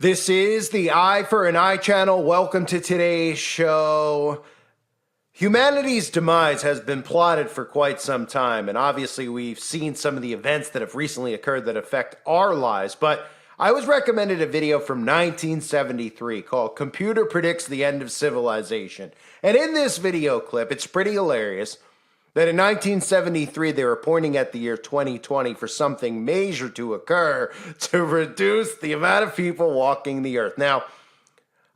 This is the Eye for an Eye channel. Welcome to today's show. Humanity's demise has been plotted for quite some time, and obviously we've seen some of the events that have recently occurred that affect our lives, but I was recommended a video from 1973 called Computer Predicts the End of Civilization. And in this video clip, it's pretty hilarious that in 1973 they were pointing at the year 2020 for something major to occur to reduce the amount of people walking the earth. Now,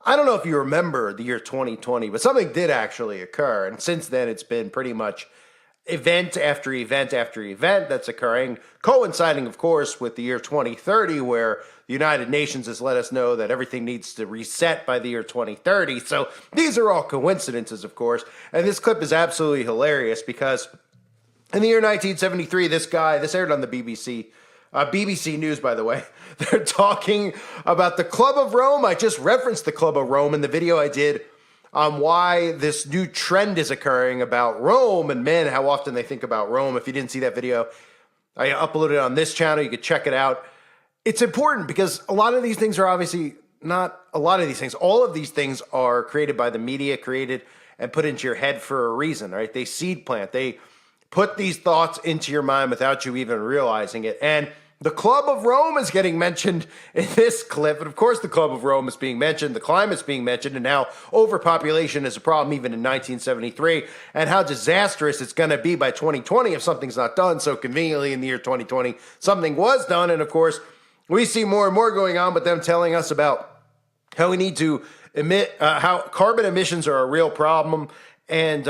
I don't know if you remember the year 2020, but something did actually occur. And since then, it's been pretty much event after event after event that's occurring, coinciding, of course, with the year 2030, where the United Nations has let us know that everything needs to reset by the year 2030. So these are all coincidences, of course. And this clip is absolutely hilarious because in the year 1973, this aired on the BBC, BBC News, by the way. They're talking about the Club of Rome. I just referenced the Club of Rome in the video I did on why this new trend is occurring about Rome and men, how often they think about Rome. If you didn't see that video, I uploaded it on this channel. You could check it out. It's important because a lot of these things are obviously not a lot of these things. All of these things are created by the media, created and put into your head for a reason, right? They seed plant. They put these thoughts into your mind without you even realizing it. And the Club of Rome is getting mentioned in this clip. And of course, the Club of Rome is being mentioned, the climate's being mentioned, and now overpopulation is a problem even in 1973, and how disastrous it's going to be by 2020 if something's not done. So conveniently in the year 2020, something was done. And of course, we see more and more going on with them telling us about how we need to emit, how carbon emissions are a real problem. And,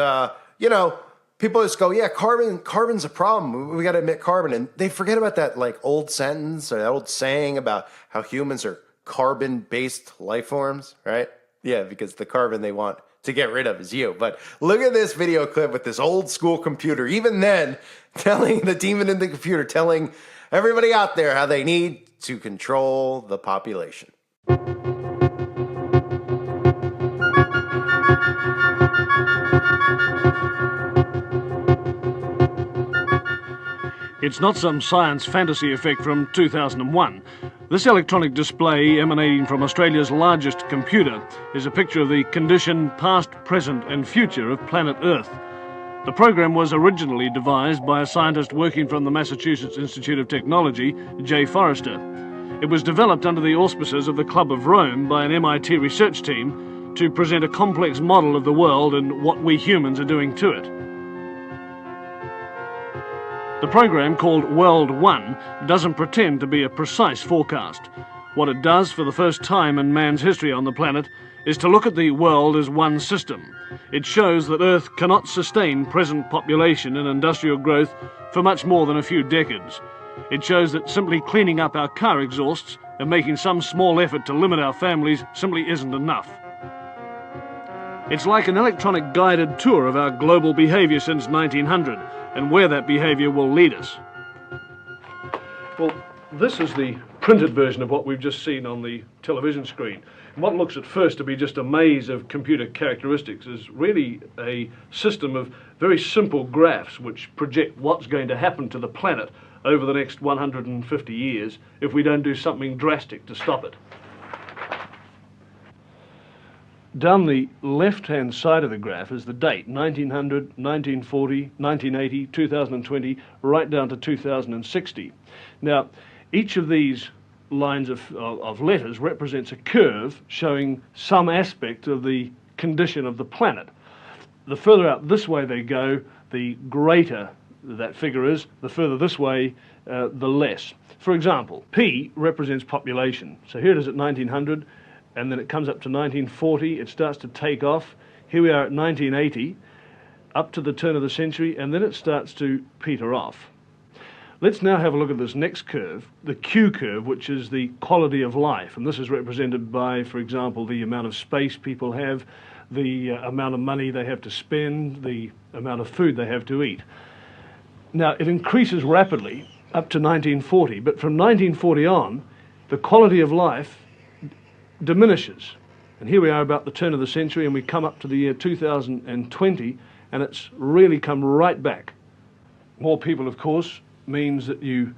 people just go, yeah, carbon's a problem. We got to emit carbon. And they forget about that old sentence or that old saying about how humans are carbon-based life forms, right? Yeah, because the carbon they want to get rid of is you. But look at this video clip with this old school computer, even then, telling the demon in the computer, telling everybody out there how they need to control the population. It's not some science fantasy effect from 2001. This electronic display, emanating from Australia's largest computer, is a picture of the condition, past, present and future of planet Earth. The program was originally devised by a scientist working from the Massachusetts Institute of Technology, J. Forrester. It was developed under the auspices of the Club of Rome by an MIT research team to present a complex model of the world and what we humans are doing to it. The program, called World 1, doesn't pretend to be a precise forecast. What it does for the first time in man's history on the planet is to look at the world as one system. It shows that Earth cannot sustain present population and industrial growth for much more than a few decades. It shows that simply cleaning up our car exhausts and making some small effort to limit our families simply isn't enough. It's like an electronic guided tour of our global behaviour since 1900 and where that behaviour will lead us. Well, this is the printed version of what we've just seen on the television screen. And what looks at first to be just a maze of computer characteristics is really a system of very simple graphs which project what's going to happen to the planet over the next 150 years if we don't do something drastic to stop it. Down the left-hand side of the graph is the date, 1900, 1940, 1980, 2020, right down to 2060. Now, each of these lines of letters represents a curve showing some aspect of the condition of the planet. The further out this way they go, the greater that figure is. The further this way, the less. For example, P represents population. So here it is at 1900. And then it comes up to 1940, it starts to take off. Here we are at 1980, up to the turn of the century, and then it starts to peter off. Let's now have a look at this next curve, the Q curve, which is the quality of life. And this is represented by, for example, the amount of space people have, the amount of money they have to spend, the amount of food they have to eat. Now, it increases rapidly up to 1940, but from 1940 on, the quality of life diminishes. And here we are about the turn of the century, and we come up to the year 2020, and it's really come right back. More people, of course, means that you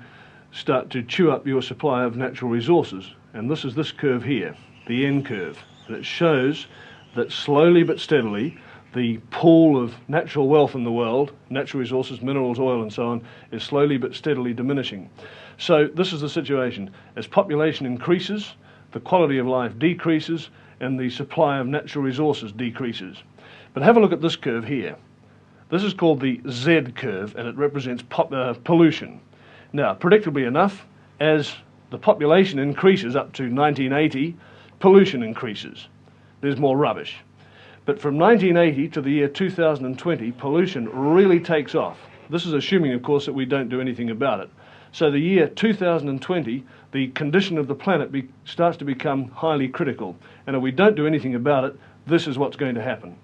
start to chew up your supply of natural resources, and this is this curve here, the N curve, and it shows that slowly but steadily the pool of natural wealth in the world, natural resources, minerals, oil and so on, is slowly but steadily diminishing. So this is the situation. As population increases, the quality of life decreases and the supply of natural resources decreases. But have a look at this curve here. This is called the Z curve, and it represents pollution. Now, predictably enough, as the population increases up to 1980, pollution increases. There's more rubbish. But from 1980 to the year 2020, pollution really takes off. This is assuming, of course, that we don't do anything about it. So the year 2020, the condition of the planet starts to become highly critical. And if we don't do anything about it, this is what's going to happen.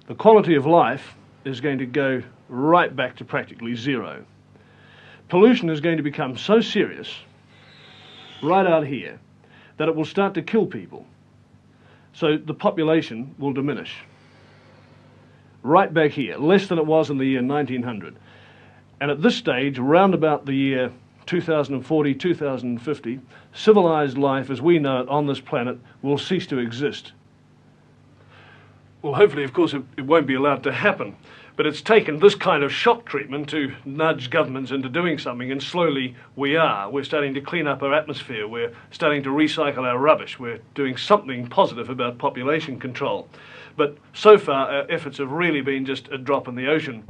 The quality of life is going to go right back to practically zero. Pollution is going to become so serious, right out here, that it will start to kill people. So the population will diminish. Right back here, less than it was in the year 1900. And at this stage, around about the year 2040, 2050, civilized life as we know it on this planet will cease to exist. Well, hopefully, of course, it won't be allowed to happen. But it's taken this kind of shock treatment to nudge governments into doing something, and slowly we are. We're starting to clean up our atmosphere. We're starting to recycle our rubbish. We're doing something positive about population control. But so far, our efforts have really been just a drop in the ocean.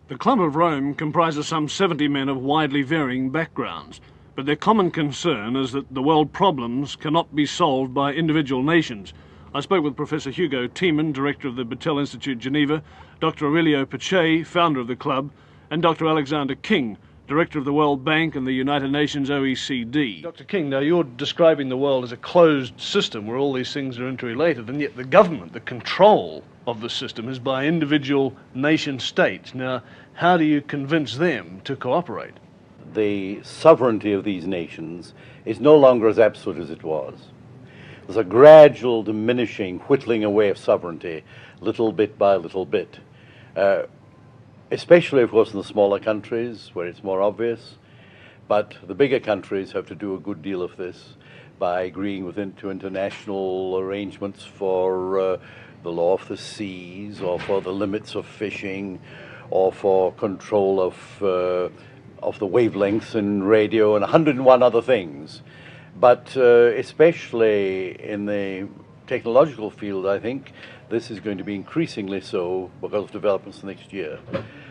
The Club of Rome comprises some 70 men of widely varying backgrounds, but their common concern is that the world problems cannot be solved by individual nations. I spoke with Professor Hugo Tiemann, director of the Battelle Institute, Geneva, Dr. Aurelio Pache, founder of the club, and Dr. Alexander King, director of the World Bank and the United Nations OECD. Dr. King, now you're describing the world as a closed system where all these things are interrelated, and yet the government, the control of the system is by individual nation states. Now, how do you convince them to cooperate? The sovereignty of these nations is no longer as absolute as it was. There's a gradual diminishing, whittling away of sovereignty, little bit by little bit. Especially, of course, in the smaller countries where it's more obvious. But the bigger countries have to do a good deal of this by agreeing to international arrangements for the law of the seas, or for the limits of fishing, or for control of the wavelengths in radio, and 101 other things. But especially in the technological field, I think this is going to be increasingly so because of developments next year.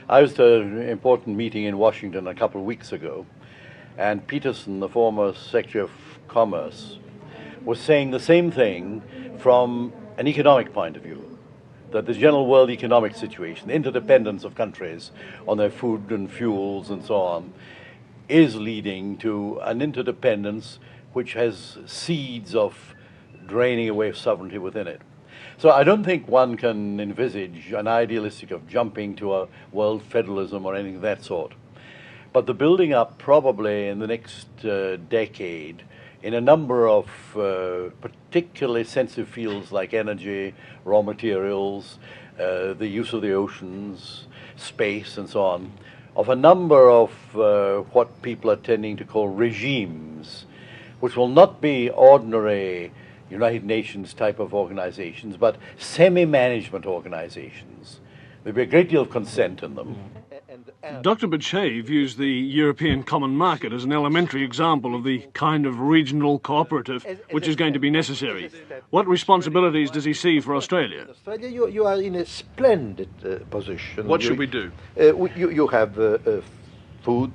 I was at an important meeting in Washington a couple of weeks ago, and Peterson, the former Secretary of Commerce, was saying the same thing from an economic point of view, that the general world economic situation, the interdependence of countries on their food and fuels and so on, is leading to an interdependence which has seeds of draining away of sovereignty within it. So I don't think one can envisage an idealistic of jumping to a world federalism or anything of that sort. But the building up probably in the next decade in a number of particularly sensitive fields like energy, raw materials, the use of the oceans, space and so on, of a number of what people are tending to call regimes, which will not be ordinary United Nations type of organizations, but semi-management organizations. There'll be a great deal of consent in them. Dr. Pache views the European Common Market as an elementary example of the kind of regional cooperative which is going to be necessary. What responsibilities does he see for Australia? Australia, you are in a splendid position. What should we do? You have food,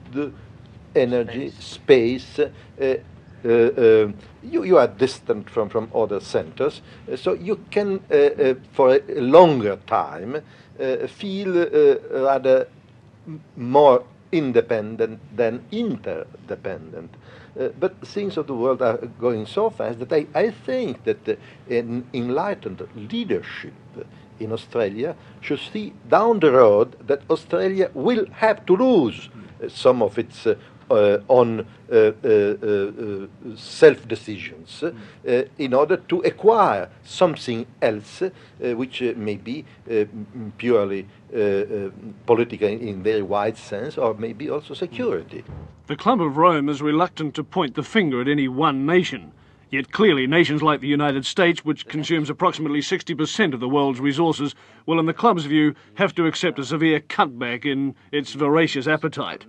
energy, space. You are distant from other centers, so you can, for a longer time, feel rather more independent than interdependent. But things of the world are going so fast that I think that an enlightened leadership in Australia should see down the road that Australia will have to lose some of its on self-decisions in order to acquire something else which may be purely political in very wide sense, or maybe also security. The Club of Rome is reluctant to point the finger at any one nation. Yet clearly nations like the United States, which consumes approximately 60% of the world's resources, will in the club's view have to accept a severe cutback in its voracious appetite.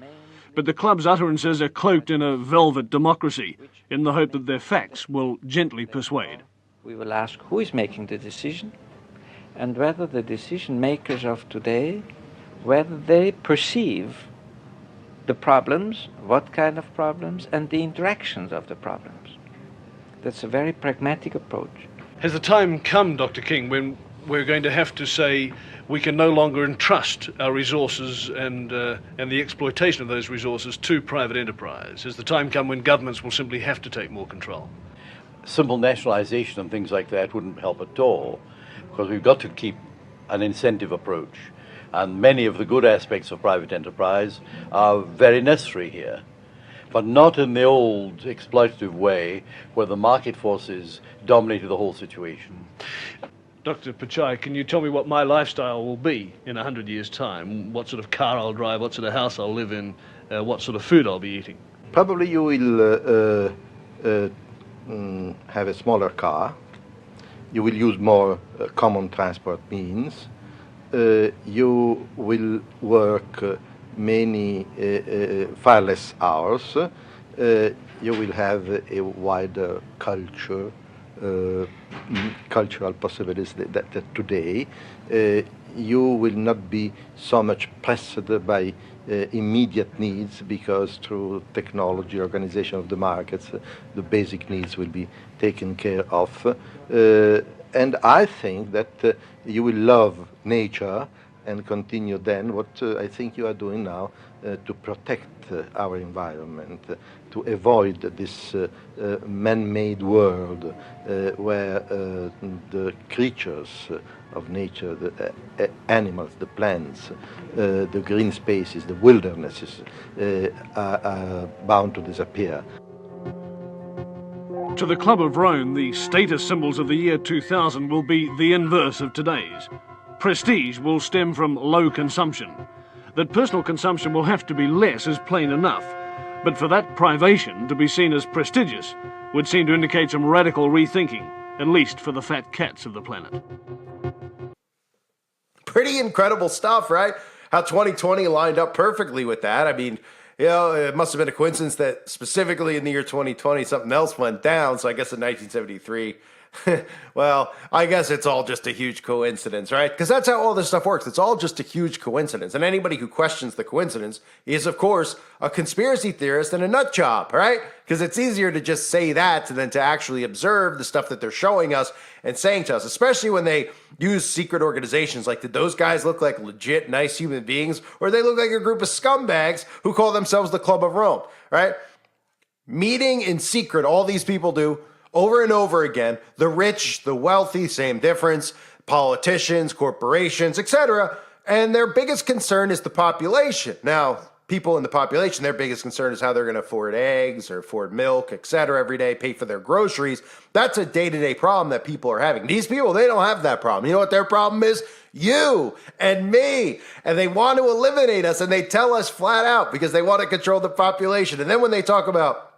But the club's utterances are cloaked in a velvet democracy, in the hope that their facts will gently persuade. We will ask who is making the decision, and whether the decision makers of today, whether they perceive the problems, what kind of problems, and the interactions of the problems. That's a very pragmatic approach. Has the time come, Dr. King, when we're going to have to say we can no longer entrust our resources and the exploitation of those resources to private enterprise? Has the time come when governments will simply have to take more control? Simple nationalization and things like that wouldn't help at all, because we've got to keep an incentive approach. And many of the good aspects of private enterprise are very necessary here, but not in the old exploitative way where the market forces dominated the whole situation. Dr. Pichai, can you tell me what my lifestyle will be in 100 years' time? What sort of car I'll drive, what sort of house I'll live in, what sort of food I'll be eating? Probably you will have a smaller car. You will use more common transport means. You will work many far less hours. You will have a wider cultural possibilities that today. You will not be so much pressed by immediate needs, because through technology, organization of the markets, the basic needs will be taken care of. And I think that you will love nature and continue then what I think you are doing now to protect our environment, to avoid this man-made world where the creatures of nature, the animals, the plants, the green spaces, the wildernesses are bound to disappear. To the Club of Rome, the status symbols of the year 2000 will be the inverse of today's. Prestige will stem from low consumption. That personal consumption will have to be less is plain enough, but for that privation to be seen as prestigious would seem to indicate some radical rethinking, at least for the fat cats of the planet. Pretty incredible stuff, right? How 2020 lined up perfectly with that. I mean, you know, it must have been a coincidence that specifically in the year 2020, something else went down. So I guess in 1973, well, I guess it's all just a huge coincidence, right? Because that's how all this stuff works. It's all just a huge coincidence. And anybody who questions the coincidence is, of course, a conspiracy theorist and a nut job, right? Because it's easier to just say that than to actually observe the stuff that they're showing us and saying to us, especially when they use secret organizations. Like, did those guys look like legit nice human beings, or they look like a group of scumbags who call themselves the Club of Rome, right? Meeting in secret, all these people do over and over again. The rich, the wealthy, same difference, politicians, corporations, etc. And their biggest concern is the population. Now, people in the population, their biggest concern is how they're going to afford eggs or afford milk, etc. every day, pay for their groceries. That's a day-to-day problem that people are having. These people, they don't have that problem. You know what their problem is? You and me. And they want to eliminate us, and they tell us flat out because they want to control the population. And then when they talk about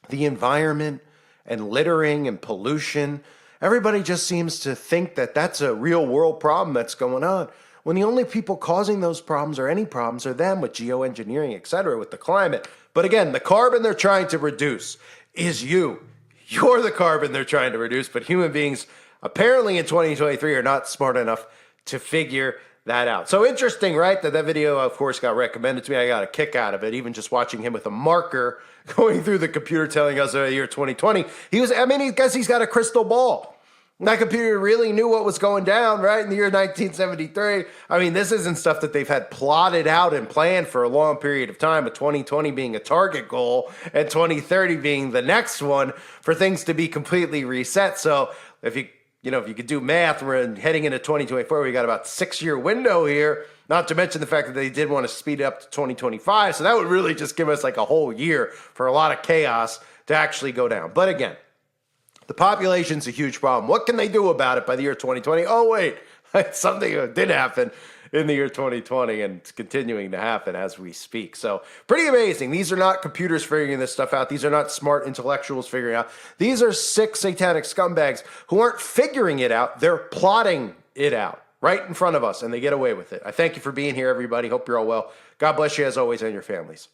the environment and littering and pollution, everybody just seems to think that that's a real world problem that's going on, when the only people causing those problems or any problems are them, with geoengineering, etc., with the climate. But again, the carbon they're trying to reduce is you. You're the carbon they're trying to reduce, but human beings apparently in 2023 are not smart enough to figure that out. So interesting, right? That video, of course, got recommended to me. I got a kick out of it, even just watching him with a marker going through the computer telling us the year 2020. I guess he's got a crystal ball. That computer really knew what was going down, right, in the year 1973. I mean, this isn't stuff that they've had plotted out and planned for a long period of time, with 2020 being a target goal and 2030 being the next one for things to be completely reset. So if you could do math, we're heading into 2024. We got about a 6-year window here, not to mention the fact that they did want to speed it up to 2025. So that would really just give us like a whole year for a lot of chaos to actually go down. But again, the population's a huge problem. What can they do about it by the year 2020? Oh, wait, something did happen. in the year 2020, and it's continuing to happen as we speak. So pretty amazing. These are not computers figuring this stuff out. These are not smart intellectuals figuring it out. These are sick satanic scumbags who aren't figuring it out. They're plotting it out right in front of us, and they get away with it. I thank you for being here, everybody. Hope you're all well. God bless you as always and your families.